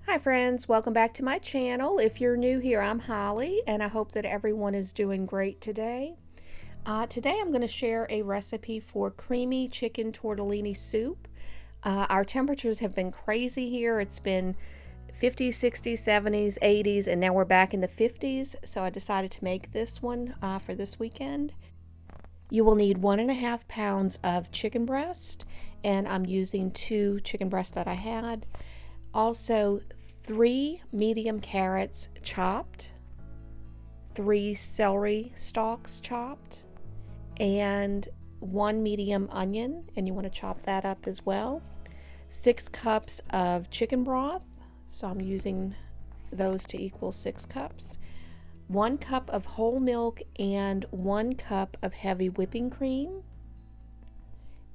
Hi friends, welcome back to my channel. If you're new here, I'm Holly, and I hope that everyone is doing great today. Today I'm going to share a recipe for creamy chicken tortellini soup. Our temperatures have been crazy here. It's been 50s, 60s, 70s, 80s, and now we're back in the 50s, so I decided to make this one for this weekend. You will need 1.5 pounds of chicken breast, and I'm using 2 chicken breasts that I had. Also, 3 medium carrots chopped, 3 celery stalks chopped, and 1 medium onion, and you want to chop that up as well. 6 cups of chicken broth, so I'm using those to equal 6 cups. 1 cup of whole milk and 1 cup of heavy whipping cream,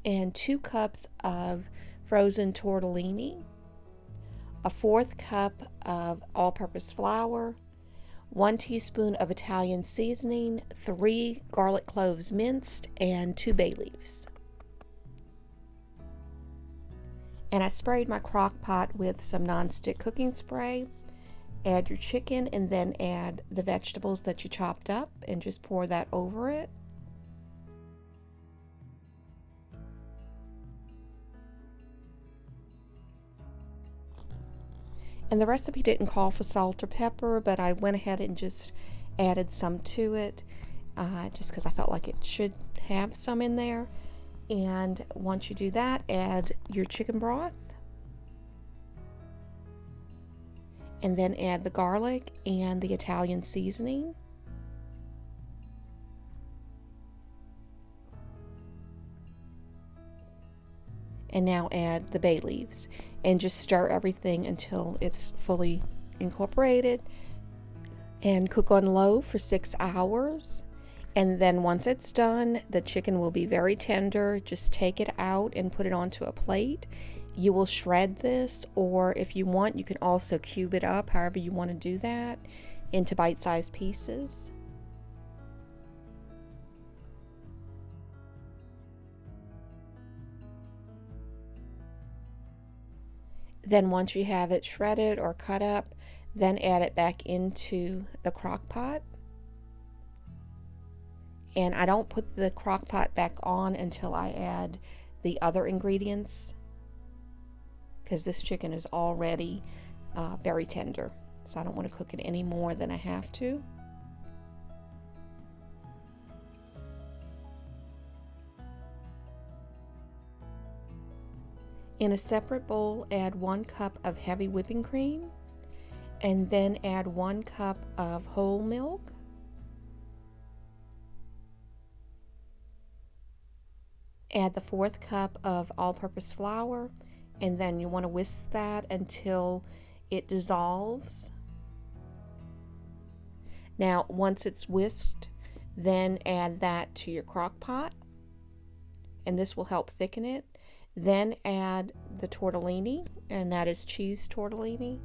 and 2 cups of frozen tortellini. A 1/4 cup of all-purpose flour, 1 teaspoon of Italian seasoning, 3 garlic cloves minced, and 2 bay leaves. And I sprayed my crock pot with some non-stick cooking spray. Add your chicken and then add the vegetables that you chopped up and just pour that over it. And the recipe didn't call for salt or pepper, but I went ahead and just added some to it just because I felt like it should have some in there. And once you do that, add your chicken broth. And then add the garlic and the Italian seasoning. And now add the bay leaves and just stir everything until it's fully incorporated, and cook on low for 6 hours. And then once it's done, the chicken will be very tender. Just take it out and put it onto a plate. You will shred this, or if you want, you can also cube it up, however you want to do that, into bite-sized pieces. Then once you have it shredded or cut up, then add it back into the crock pot. And I don't put the crock pot back on until I add the other ingredients, because this chicken is already very tender, so I don't want to cook it any more than I have to. In a separate bowl, add 1 cup of heavy whipping cream, and then add 1 cup of whole milk. Add the 1/4 cup of all-purpose flour, and then you want to whisk that until it dissolves. Now, once it's whisked, then add that to your crock pot, and this will help thicken it. Then add the tortellini, and that is cheese tortellini,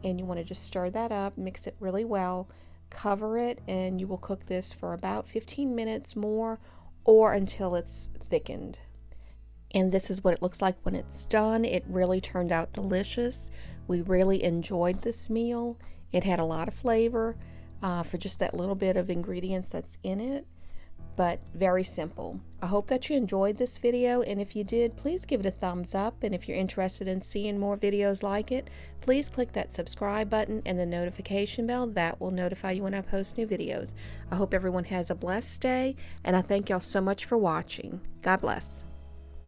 and you want to just stir that up, mix it really well, cover it, and you will cook this for about 15 minutes more, or until it's thickened. And this is what it looks like when it's done. It really turned out delicious. We really enjoyed this meal. It had a lot of flavor for just that little bit of ingredients that's in it, but very simple. I hope that you enjoyed this video, and if you did, please give it a thumbs up, and if you're interested in seeing more videos like it, please click that subscribe button and the notification bell. That will notify you when I post new videos. I hope everyone has a blessed day, and I thank y'all so much for watching. God bless.